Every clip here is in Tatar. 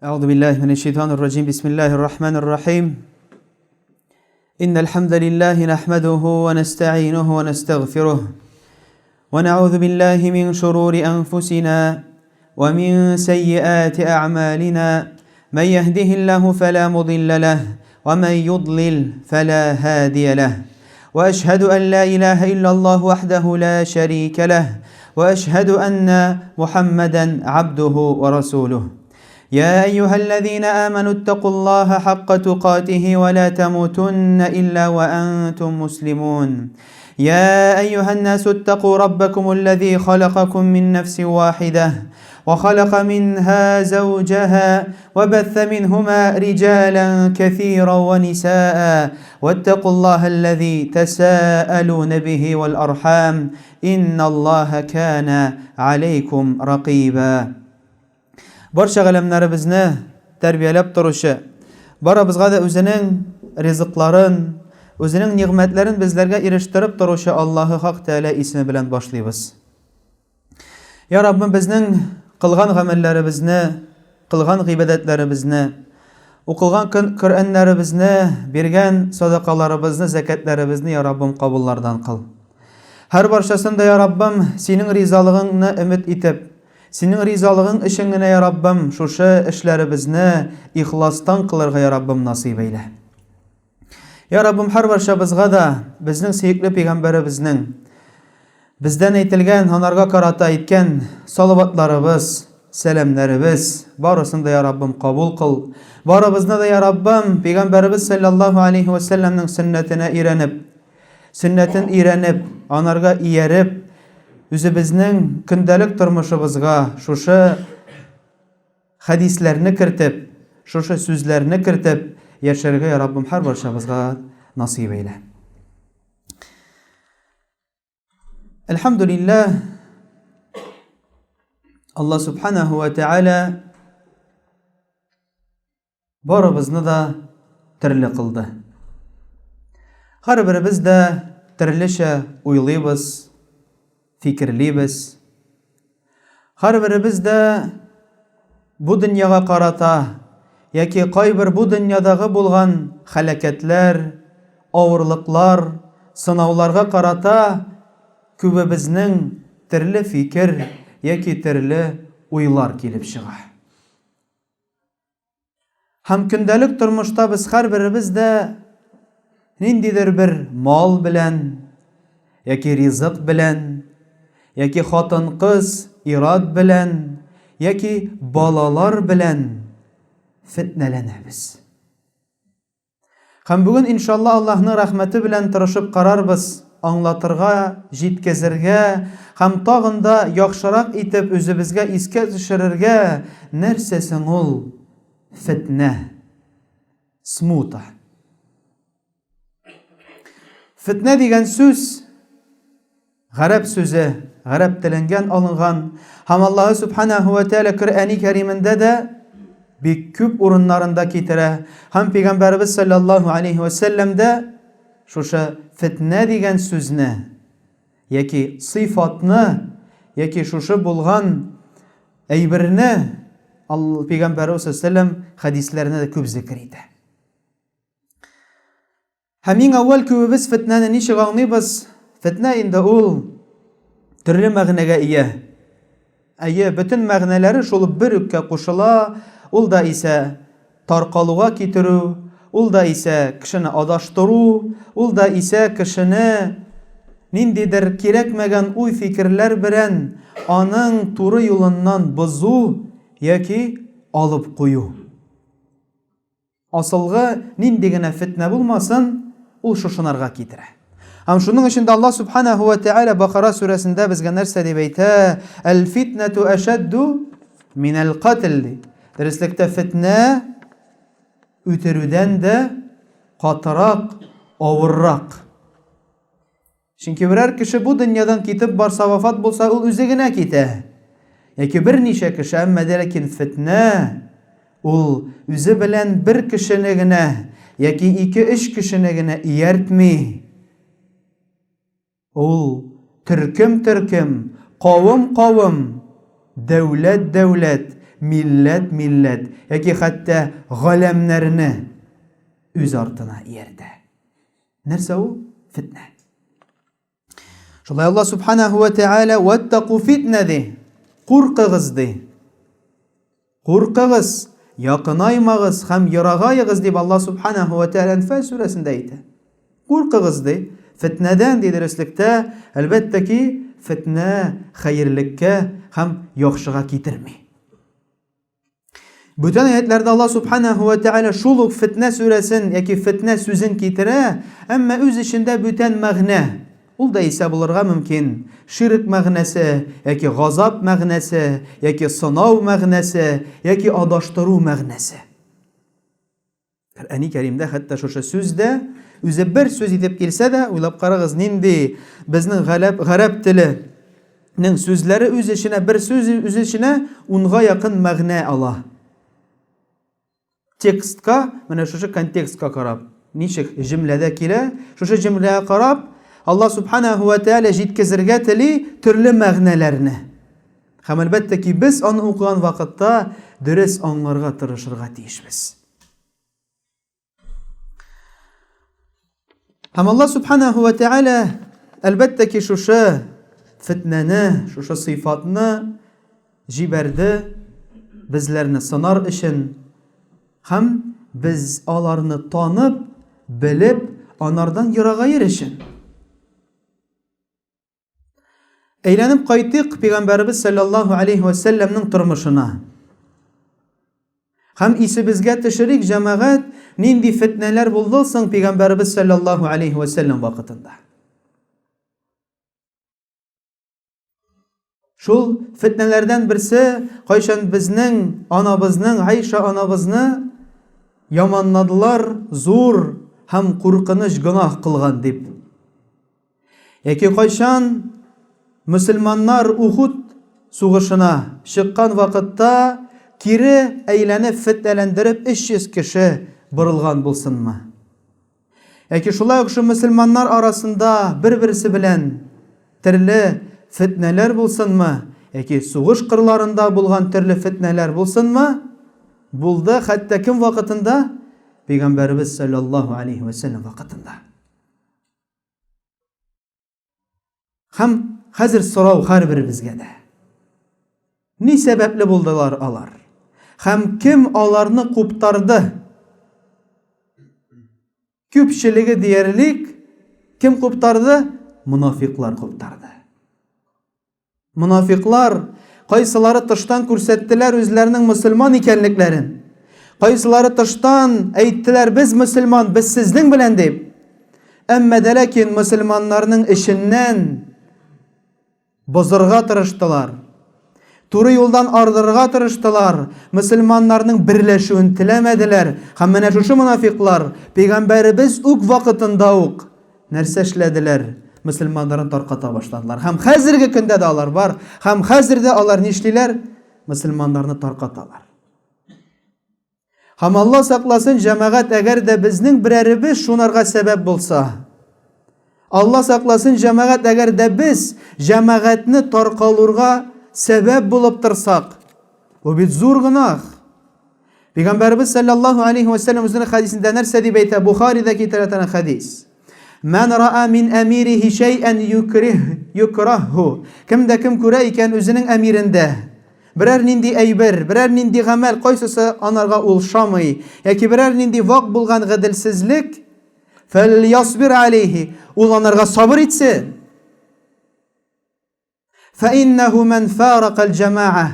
أعوذ بالله من الشيطان الرجيم. بسم الله الرحمن الرحيم. إن الحمد لله نحمده ونستعينه ونستغفره ونعوذ بالله من شرور أنفسنا ومن سيئات أعمالنا. من يهده الله فلا مضل له ومن يضلل فلا هادي له. وأشهد أن لا إله إلا الله وحده لا شريك له وأشهد أن محمدا عبده ورسوله. يا أيها الذين آمنوا اتقوا الله حق تقاته ولا تموتن إلا وأنتم مسلمون. يا أيها الناس اتقوا ربكم الذي خلقكم من نفس واحدة وخلق منها زوجها وبث منهما رجالا كثيرا ونساء واتقوا الله الذي تساءلون به والأرحام إن الله كان عليكم رقيبا. Barcha galamlarimizni tarbiyalab turuvchi, barabizga da o'zining rizqlarin, o'zining ne'matlarini bizlarga erishtirib turuvchi Alloh haq taala ismi bilan boshlaymiz. Ya Rabbim, bizning qilgan amallarimizni, qilgan ibodatlarimizni, o'qilgan Qur'onlarimizni, bergan sadaqalarimizni, zakatlarimizni ya Rabbim qabullardan qil. Har barchasında ya Rabbim sening rizolig'ingni umid etib, sening rizolig'ing ishingni ya Rabbim şuşa ishlarimizni ixlosdan qilarga ya Rabbim nasib eyle. Ya Rabbim, har barchamizga da bizning suyukli payg'ambarimizning bizdan aytilgan, onarga qarata aytgan salavatlarimiz, salamlarimiz barasini da ya Rabbim qabul qil. Barimizni da ya Rabbim payg'ambarimiz sallallohu alayhi va sallamning sunnatin iranib, onarga iyarib, o'zimizning kundalik turmushimizga şuşa hadislarni kiritib, şuşa so'zlarni kiritib yasharga ya Rabbim har barchamizga nasib eyle. Elhamdülillah, Allah subhanahu wa ta'ala barimizni da tirli qildi. Har birimiz da tirlicha o'ylaymiz, fikrliymiz. Har birimiz da bu dunyoga qarata yoki qaybir bu dunyodagi bo'lgan halokatlar, og'irliklar, sinovlarga qarata ko'bimizning turli fikr yoki turli o'ylar kelib chiqa. Ham kundalik turmushda biz har birimiz da nindidir bir mol bilan yoki rizq bilan yoki xotin qiz irod bilan yoki bolalar bilan fitnalanamiz. Ham bugun inshaalloh Allohning rahmati bilan tirishib qararmiz, anglatırga, jitkazirga, ham tog'inda yaxshiroq etib o'zimizga esga tushirishga narsasin ul fitna, smuta. Fitna degan so'z G'arab so'zi, G'arab tilidan olingan. Ham Alloh subhanahu va taala Qur'oni Karimda da bek ko'p o'rinlarida keltira. Ham payg'ambarimiz sallallohu alayhi va sallamda şuşa fitna degan so'zni yoki sifatni yoki şuşa bo'lgan aybirni payg'ambarimiz sallallohu alayhi va sallam hadislarida ko'p zikr etdi. Hamin avval ko'pimiz fitnani nechig anlaymiz? Fitna endi ul turli ma'noga ega. Bütün ma'nolari şol bir o'kka qo'shila, ul da ise tarqaluga ketiru, ul da ise kishini adashtiru, ul da ise kishini nindidir kerakmagan uy fikrlar bilan aning to'g'ri yo'lindan buzu yoki olib qo'yu. Aslga nindigina fitna bo'lmasin, u shunarga ketira. Ham shuning uchun Allah subhanahu wa ta'ala Baqara surasida bizga narsa deb aytdi: "Al-fitnatu ashaddu min al-qatl." Derslikda fitna o'tiruvdan da qatroq, og'irroq. Chunki biror kishi bu dunyodan ketib borsa, vafot bo'lsa, u o'zigina ketadi. Yoki bir necha kishi, ammo lekin fitna ul o'zi bilan bir kishinigina yoki 2-3 kishinigina iyartmi. Ul turkum, qavm, davlat, millet яки хәтта галәмнәрне үз артына ияртә. Нәрсә ул? Фитнә. Шулай Аллаһ субханаһу ва тааля ваттaqu фитнә ди. Куркыгыз ди. Куркыгыз, якынаймагыз һәм ярагайыгыз дип Аллаһ субханаһу ва тааля Анфал сүрәсендә әйтә. Куркыгыз ди. Фитнәдән ди дәреслектә, әлбәттә ки, фитнә хәерлеккә һәм яхшыга китерми. Бүтән аятларда Аллаһ субханаһу ва тааля шул ук фитнә сүрәсен яки фитнә сүзен китерә, әмма үз эчендә бүтән мәгънә. Ул да исә булырга мөмкин. Ширк мәгънәсе, яки газап мәгънәсе, яки сынау мәгънәсе, яки адаштыру мәгънәсе. Коръәни Кәримдә хәтта шушы сүздә үзе бер сүз итеп килсә дә, уйлап карагыз, нинди безнең гарәп теленең сүзләре үз эченә бер сүз үз эченә 10га якын мәгънә ала. Текстка, менә шушы контекстка карап, ничек җөмләдә килә, шушы җөмләгә карап, Аллаһ субханаһу ва тааля җиткезергә тели төрле мәгънәләрне. Һәм әлбәттә ки, без аны укыган вакытта дөрес аңларга тырышырга тиешбез. Һәм Аллаһ субханаһу ва тааля әлбәттә ки, шушы фитнәне, шушы сыйфатны җибәрде безләрне сынар өчен. Һәм без аларны танып, белеп, анардан ярагайыр өчен. Әйләнеп кайтык Пәйгамбәрбез саллаллаһу алейхи ва саллямның тормышына. Һәм исебезгә төшерик, җәмәгать, нинди фитнәләр булды соң Пәйгамбәрбез саллаллаһу алейхи ва саллям вакытында. Шул фитнәләрдән берсе, кайчан безнең анабызның, Айша анабызны яманладылар, зур һәм куркыныч гынах кылган дип. Яки кайчан мөселманнар Ухуд сугышына чыккан вакытта кире әйләнеп фитнәләндереп 300 кеше борылган булсынмы? Яки шулай ук шу мөселманнар арасында бер-берсе белән төрле фитнәләр булсынмы? Яки сугыш кырларында булган төрле фитнәләр булсынмы? Булды, хәтта кем вакытында? Пәйгамбәрбез саллаллаһу алейхи ва саллям вакытында. Һәм хәзер сорау һәрберебезгә дә. Ни сәбәпле булдылар алар? Һәм кем аларны куптарды? Күпчелеге диярлек кем куптарды? Мунафиклар куптарды. Мунафиклар кайсылары тыштан күрсәттеләр үзләренең мөселман икәнлекләрен. Кайсылары тыштан әйттеләр, без мөселман, без сезнең белән дип. Әмма дә ләкин мөселманнарның эшеннән бозырга тырыштылар. Туры юлдан ардырга тырыштылар. Мөселманнарның берләшүен теләмәделәр. Һәм менә шушы мунафиклар Пәйгамбәрбез үк вакытында ук нәрсә эшләделәр? Мөселманнарын тарката башладылар. Һәм хәзерге көндә дә алар бар. Һәм хәзердә алар нишлиләр? Мөселманнарны таркаталар. Һәм Алла сакласын, җәмәгать, әгәр дә безнең берәребез шунарга сәбәп булса, Алла сакласын, җәмәгать, әгәр дә без җәмәгатьне таркалырга сәбәп булып торсак, бу бит зур гынах. Пәйгамбәрбез саллаллаһу алейхи ва саллям үзенең хадисендә нәрсә дип әйтә? Бухаридә китерә хадис. Мән ра'a мин әмирихи шәй'ән юкраһу. Кемдә кем күрә икән үзенең әмирендә берәр нинди әйбер, берәр нинди гамәл, кайсысы анарга ул шамый, яки берәр нинди вак булган гаделсезлек, фәльясбир алейхи, ул анарга сабыр итсен. Фәиннәһу мән фараqa al-җама'a.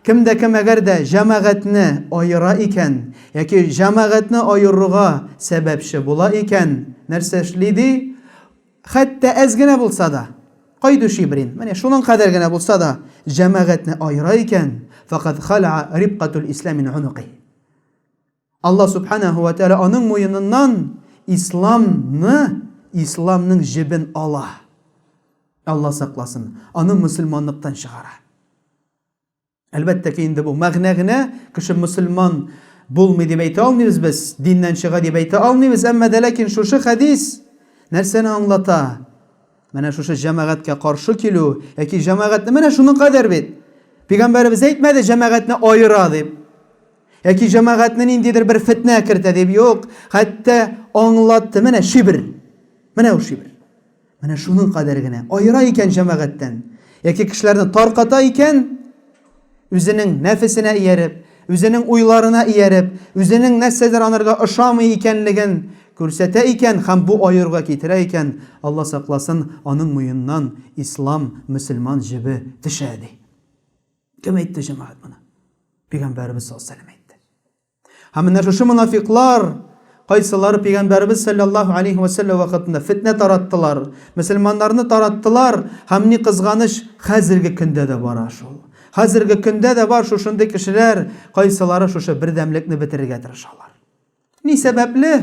Кемдә кем әгәр дә җәмәгатьне аера икән, яки җәмәгатьне аерырга сәбәпче була икән, нәрсә эшли ди? Хәтта әз генә булса да, кайду шибрин, менә шуның кадәр генә булса да, җәмәгатьне аера икән, фақат хал'a рибqatul ислам мин унуқи. Алла субханаһу ва тааля аның муеныннан исламның җебен ала. Алла сакласын, аны мөселманлыктан чыгара. Әлбәттә ки, инде бу мәгънә генә, кеше мөселман булмый дип әйтә алмыйбыз без, диннән чыга дип әйтә алмыйбыз, әмма дә ләкин шушы хадис нәрсәне аңлата? Менә шушы җәмәгатькә каршы килү, яки җәмәгатьне менә шуның кадәр бит. Peygamberimiz әйтмәде җәмәгатьне айыра дип. Яки җәмәгатьне ниндидер бер фитнә кертә дип, юк. Хәтта аңлатты, менә шибр. Менә ул шибр. Менә шуның кадәр генә айыра икән җәмәгатьтән. Яки кешеләрне тарката икән, үзенең нәфесенә ияреп, үзенең уйларына ияреп, үзенең нәрсәдер анырга ошамый икәнлеген күрсәтә икән һәм бу аерга китерә икән, Алла сакласын, аның муеннан ислам, мөселман җебе төшә ди. Кем әйтте җәмәгать моны? Пәйгамбәрбез саллаллаһу алейһи ва сәллям әйтте. Һәм менә шушы мунафиклар кайсылары Пәйгамбәрбез саллаллаһу алейһи ва сәллям вакытында фитнә тараттылар, мөселманнарны тараттылар, һәм ни кызганыч, хәзерге көндә дә бара шул. Хәзерге көндә дә бар шушындай кешеләр, кайсылары шушы бердәмлекне бетерергә тырышалар. Ни сәбәпле?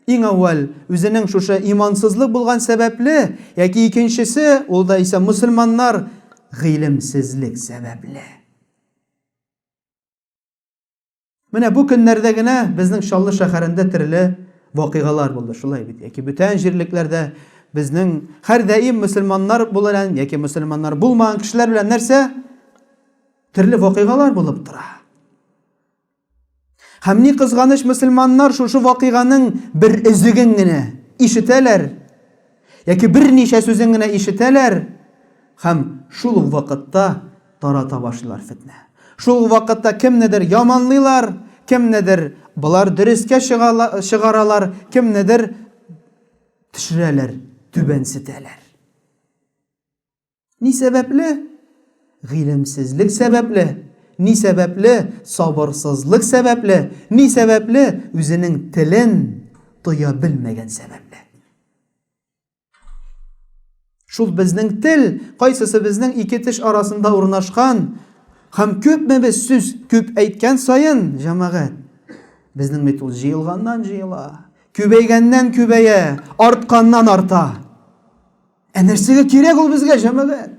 Иң әүвәл үзенең шушы имансызлык булган сәбәпле, яки икенчесе, ул да исә мөселманнар гыйлемсезлек сәбәпле. Менә бу көннәрдә генә безнең Шаллы шәһәрендә төрле вакыйгалар булды, шулай бит. Яки бүтән җирлекләрдә безнең һәр даим мөселманнар белән яки мөселманнар булмаган кешеләр белән нәрсә? Төрле вакыйгалар булып тора. Һәм ни кызганыч, мөселманнар шушы вакыйганың бер үзеген генә ишетәләр, яки берничә сүзен генә ишетәләр, һәм шул вакытта тарата башлыйлар фитнә. Шул вакытта кемнедер яманлыйлар, кемнедер булар дөрескә чыгаралар, кемнедер төшерәләр, түбәнсетәләр. Ни сәбәпле? Гыйлемсезлек сәбәпле. Ни сәбәпле? Сабырсызлык сәбәпле. Ни сәбәпле? Үзенең телен тоя белмәгән сәбәпле. Шул безнең тел, кайсысы безнең ике теш арасында урнашкан, һәм күпме без сүз күп әйткән саен, җәмәгать, безнең бит ул җыелганнан җыела, күбәйгәннән күбәя, артканнан арта. Нәрсәгә кирәк ул безгә, җәмәгать?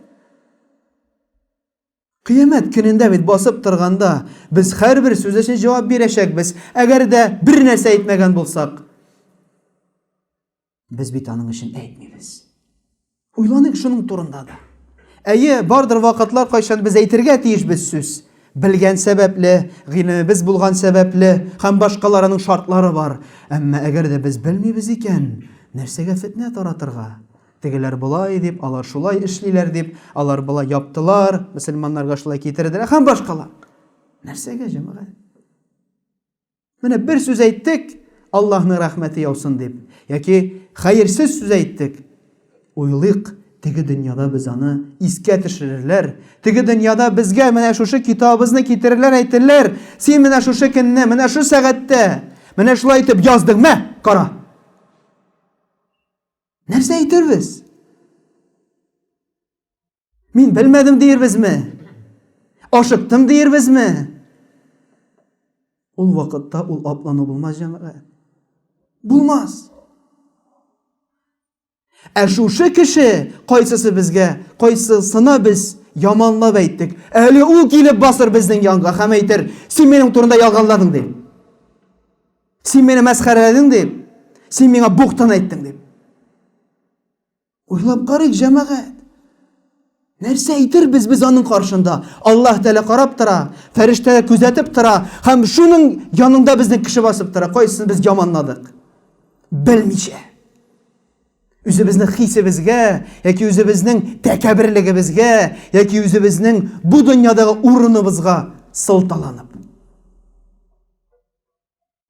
Кыямәт көнендә бит басып торганда, без һәрбер сүз өчен җавап бирәчәкбез. Әгәр дә бер нәрсә әйтмәгән булсак, без бит аның өчен әйтмибез. Уйланыйк шуның турында да. Әйе, бардыр вакытлар кайчан без әйтергә тиешбез сүз. Белгән сәбәпле, гыйлемебез булган сәбәпле, һәм башкаларының шартлары бар. Әмма әгәр дә без белмибез икән, нәрсәгә фитнә таратырга? Тегеләр булай дип, алар шулай эшлиләр дип, алар булай яптылар, мөселманнарга шулай китерделәр, һәм башкалар. Нәрсәгә, җәмәгать? Менә бер сүз әйттек, Аллаһның рәхмәте яусын дип, яки хәерсез сүз әйттек, уйлыйк, теге дөньяда без аны искә төшерерләр. Теге дөньяда безгә менә шушы китабыбызны китерерләр, әйтерләр, син менә шушы көнне, менә шу сәгатьтә, менә шулай итеп яздың, мә, кара. Нәрсә әйтербез? Мин белмәдем диербезме? Ашыктым диербезме? Ул вакытта ул аплану булмас, җәмәгать. Булмас. Шушы кеше кайсысы безгә, кайсысына без яманлап әйттек. Әле ул килеп басыр безнең янга һәм әйтер, син минең турында ялганладың дип. Син мине мәсхәрәләдең дип. Син миңа буктан әйттең дип. Уйлап карыйк, җәмәгать. Нәрсә әйтербез без аның каршында? Аллаһ Тәала карап тора, фәрештәләр күзәтеп тора, һәм шуның янында безнең кеше басып тора. Кайсын без яманладык? Белмичә. Үзебезнең хисебезгә, яки үзебезнең тәкәбберлегебезгә, яки үзебезнең бу дөньядагы урыныбызга сылталанып.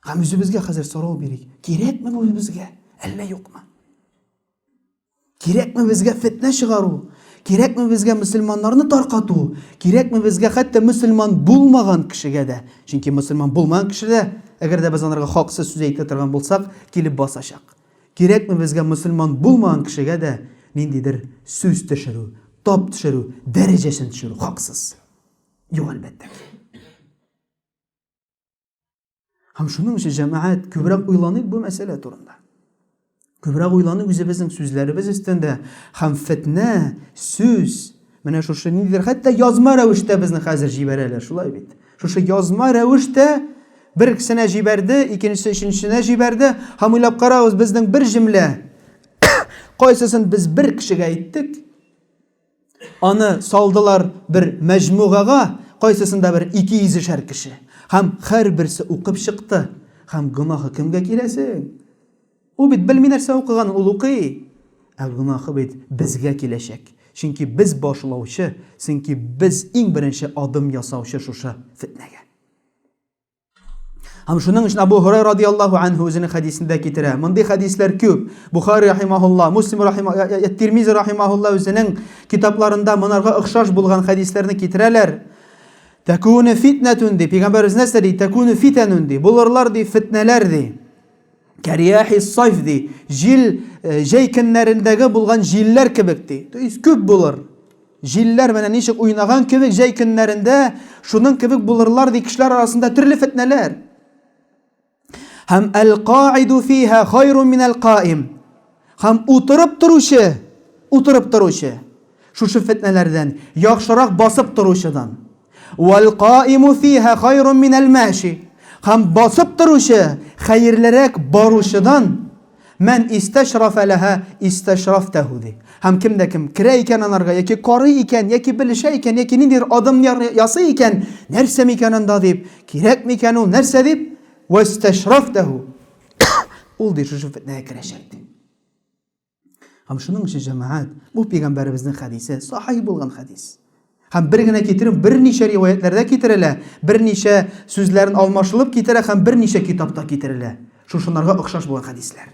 Һәм үзебезгә хәзер сорау бирик. Кирәкме бу безгә? Әллә юкмы? Кирәкме безгә фитнә чыгару? Кирәкме безгә мөселманнарны таркату? Кирәкме безгә хәтта мөселман булмаган кешегә дә? Чөнки мөселман булмаган кеше дә, әгәр дә без анарга хаксыз сүз әйтә торган булсак, килеп басачак. Кирәкме безгә мөселман булмаган кешегә дә ниндидер сүз төшерү, тап төшерү, дәрәҗәсен төшерү хаксыз? Юк, әлбәттә. Һәм шуның өчен җәмәгать күбрәк уйланыйк бу мәсьәлә турында. Күбрәк уйланыйк үзебезнең сүзләребез өстендә. Һәм фитнә, сүз, менә шушы ниндидер хәтта язма рәвештә безне хәзер җибәрәләр, шулай бит. Шушы язма рәвештә бер кешенә җибәрде, икенчесе өченчесенә җибәрде, һәм уйлап карагыз, безнең бер җөмлә, кайсысын без бер кешегә әйттек, Аны салдылар бер мәҗмугага, кайсысында бер 200 кеше. Һәм һәрберсе укып чыкты. Һәм гынахы кемгә киләсең? Ул бит белми нәрсә укыган, ул укый. Гынахы бит безгә киләчәк. Чөнки без башлаучы, чөнки без иң беренче адым ясаучы шушы фитнәгә. Һәм шуның өчен Абу Хурайра радиллаһу анһу үзенең хадисендә китерә. Мондый хадисләр күп. Бухари рахимаһуллаһ, Муслим рахимаһуллаһ, Тирмизи рахимаһуллаһ үзенең китапларында монарга охшаш булган хадисләрне китерәләр. Такуну фитнатун ди, Пәйгамбәрбез нәрсә ди? Такуну фитанун ди. Булырлар ди, фитнәләр ди. Кәрияхи сайф ди. Җил җәй көннәрендәге булган җилләр кебек ди. То есть күп булыр. Җилләр менә ничек уйнаган кебек җәй көннәрендә шуның кебек булырлар ди кешеләр арасында төрле фитнәләр. Һәм әл-қаиду фиһа хайрун мин әл-қаим. Һәм утырып торучы. Шушы фитнәләрдән яхшырак басып торучыдан. Вәл-қаиму фиһа хайрун мин әл-мәши. Һәм басып торучы хәерлерәк баручыдан. Мән исташрафа лаһа исташрафтаху ди. Һәм кемдә кем керә икән анарга, яки карый икән, яки белешә икән, яки ниндидер адым ясый икән, нәрсә микән анда дип, кирәкме икән ул, нәрсә дип, васташрафтаху. Ул ди шушы фитнәгә керәчәк ди. Һәм шуның өчен җәмәгать, бу Пәйгамбәребезнең хадисе сахih булган хадис. Һәм бер генә китереп, берничә риваятләрдә китерелә, берничә сүзләрен алмашылып китерә һәм берничә китапта китерелә. Шушынарга охшаш булган хадисләр.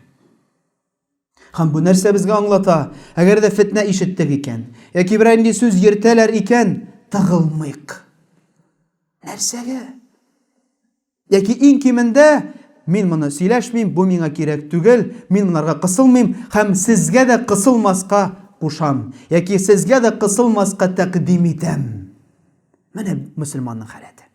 Һәм бу нәрсә безгә аңлата? Әгәр дә фитнә ишеттек икән, яки бер инде сүз йөртәләр икән, тагылмыйк. Нәрсәгә? Яки иң кимендә мин моны сөйләшмим, бу миңа кирәк түгел, мин монарга кысылмыйм һәм сезгә дә кысылмаска кушам, яки сезгә дә кысылмаска тәкъдим итәм. Менә мөселманның халәте.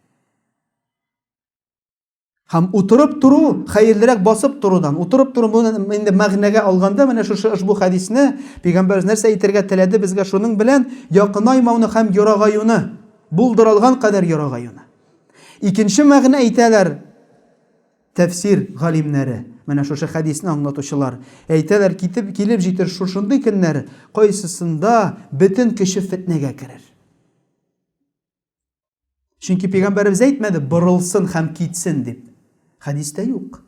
Һәм утырып туру, хәерлерәк басып турудан, утырып туру инде мәгънәгә алганда, менә шушы бу хадисне Пәйгамбәр нәрсә әйтергә теләде безгә шуның белән якынаймауны һәм ярагаюны, булдырылган кадәр ярагаюны. Икенче мәгънә әйтәләр тәфсир галимнәре. Менә шушы хадисне аңлатучылар әйтәләр, килеп җитер шушындый көннәр, кайсысында бөтен кеше фитнәгә керер. Чөнки Пәйгамбәрбез әйтмәде, борылсын һәм китсен дип. Хадистә юк.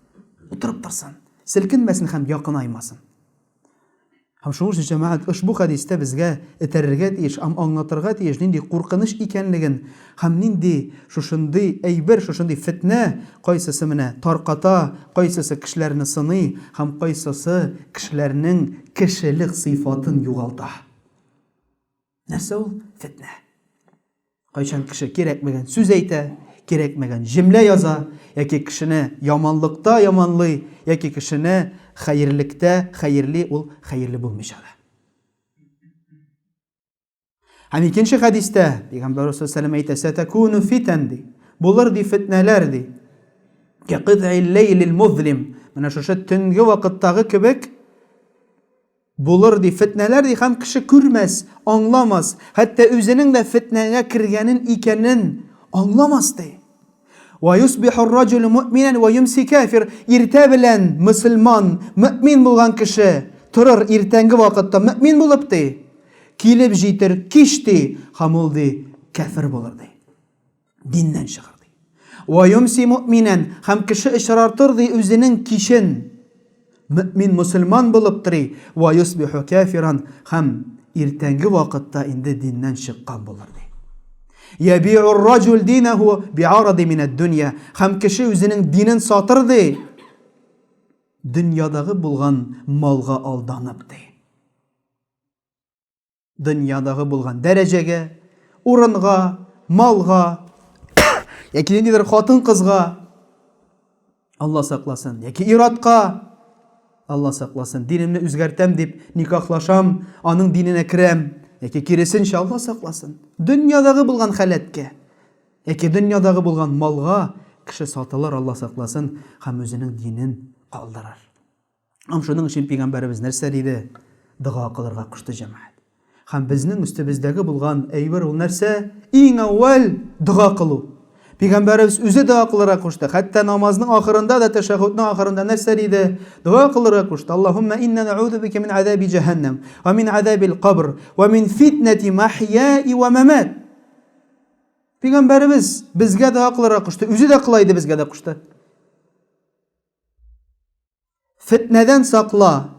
Утырып торсын, селкенмәсен һәм якынаймасын. Һәм шуның өчен җәмәгать ушбу хадистә безгә этәрергә тиеш, аңлатырга тиеш нинди куркыныч икәнлеген һәм нинди шушындый әйбер, шушындый фитнә кайсысы менә тарката, кайсысы кешеләрне сыный һәм кайсысы кешеләрнең кешелек сыйфатын югалта. Нәрсә ул? Фитнә. Кайчан кеше кирәкмәгән сүз әйтә, кирәкмәгән җөмлә яза, яки кешене яманлыкта яманлый, яки кешене хәерлектә хәерли, ул хәерле булмыйча да. Һәм икенче хадистә Пәйгамбәр саллаллаһу әйтә, "Сатакуну фитан" ди. Булыр ди фитнәләр ди. Кәқидъил лейлил музлим. Менә шушы төнге вакыттагы кебек булыр ди фитнәләр ди, һәм кеше күрмәс, аңламас, хәтта үзенең дә фитнәгә кергәнен икәнен аңламас ди. Ва юсбиху ар-раҗулу муъминан ва йумси кафир. Иртә белән мөселман, мөэмин булган кеше торыр иртәнге вакытта мөэмин булып ди. Килеп җитер кич ди, һәм ул ди кафир булыр ди. Диннән чыгыр ди. Ва йумси муъминан, һәм кеше ишаратыр ди үзенең кичен. Мөэмин мөселман булып тори. Ва юсбиху кафиран, һәм иртәнге вакытта инде диннән чыккан булыр ди. Яби'у ар-раҗул динаху би'арadi min ad-dunya. Һәм кеше үзенең динен сатыр ди. Дөньядагы булган малга алданып ди. Дөньядагы булган дәрәҗәгә, урынга, малга, яки ниндидер хатын кызга, Алла сакласын, яки иратка, Алла сакласын, динемне үзгәртәм дип никахлашам, аның диненә керәм, яки киресенчә Алла сакласын. Дөньядагы булган халәткә, яки дөньядагы булган малга кеше сатылыр, Алла сакласын, һәм үзенең динен калдырыр. Һәм шуның өчен Пәйгамбәрбез нәрсә диде? Дуга кылырга кушты җәмәгать. Һәм безнең үстебездәге булган әйбер ул нәрсә? Иң әүвәл дуга кылу. Peygamberimiz özü dua kılarak koştu. Hatta namazının ahırında da teşehhüdün ahırında ne dedi? Dua kılarak koştu. Allahümme inna na'udhu bike min azabi cehennem ve min azabil kabr ve min fitneti mahyai ve memat. Peygamberimiz bizge dua kılarak koştu. Özü de kılaydı bizge de koştu. Fitneden sakla.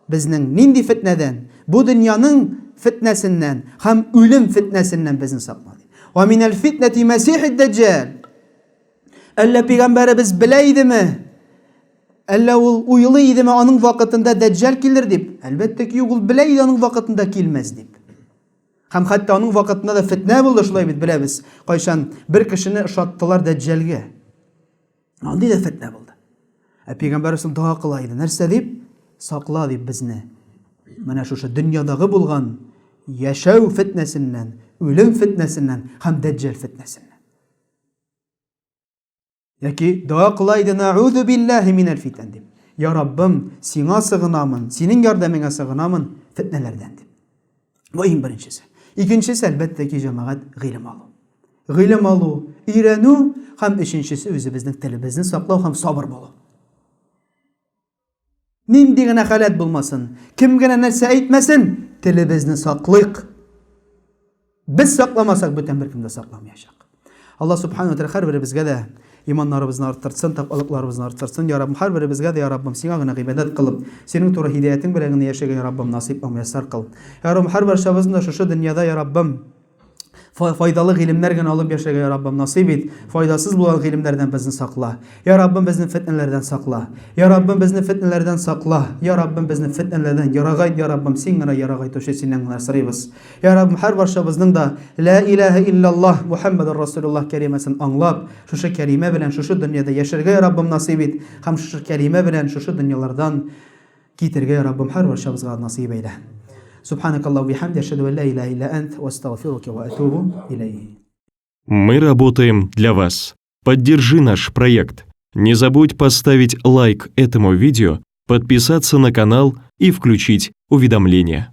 Bizning nindi fitneden? Bu dünyanın fitnesinden, hem ölüm fitnesinden bizni sakla. Ve minel fitneti mesihid deccal. Alla Peygamberimiz bileydi mi? Alla uyuluydu mi onun vakitinde deccal gelir deyip? Elbette ki ul bileydi onun vakitinde gelmez deyip. Hem hatta onun vakitinde de fitne buldu şulay bit bilebiz. Kayşan bir kişini ışattılar deccalge. Andi de fitne buldu. Peygamberimiz dua kılaydı. Nerse deyip? Sakla deyip bizni. Mana şu dünyadagi bulgan yaşav fitnesinden, ölüm fitnesinden, hem deccal fitnesinden. Yaki dua kılaydı na'udhu billahi minel fiten deyip. Ya Rabbim sina sığınamın, senin yardımına sığınamın fitnelerden deyip. Bu en birincisi. İkincisi elbette ki cemaat g'ilim alu. G'ilim alu, irenu, hem üçüncüsü özümüzün tilimizni saklav, hem sabır bolu. Nimdigine halat bulmasın. Kimgine nerse aytmasın. Tilimizni saklayık. Biz saklamasak bütün bir kimde saklamayacak. Allah subhanahu wa ta'ala her biri bizge de imanlarımızı artırsın, takvalıklarımızı artırsın. Ya Rabbim her biri bizge de ya Rabbim sana gına ibadet kılıp senin turu hidayetin bileğini yaşayan ya Rabbim nasip ve müyesser kıl. Ya Rabbim her bir şahsın da şu dünyada ya Rabbim faydalı ilimlerden alıp yaşayan ya Rabbim nasip et. Faydasız bulan ilimlerden bizni sakla. Ya Rabbim bizni fitnelerden sakla. Ya Rabbim bizni fitnelerden sakla. Ya Rabbim bizni fitnelerden yaragayt ya Rabbim sinna yaragayt o şeysinden nasırıyız. Ya Rabbim her başımızın da la ilahe illallah Muhammeden Resulullah kelimesini anlap şu kelime bilen şu dünyada yaşarga ya Rabbim nasip et. Hem şu kelime bilen şu dünyalardan gitirge ya Rabbim her başımıza nasip eyle. Субханак Аллаху бихамди, ашхаду ан ла илаха илля ант, ва астагфирука ва атубу илейх. Мы работаем для вас. Поддержи наш проект. Не забудь поставить лайк этому видео, подписаться на канал и включить уведомления.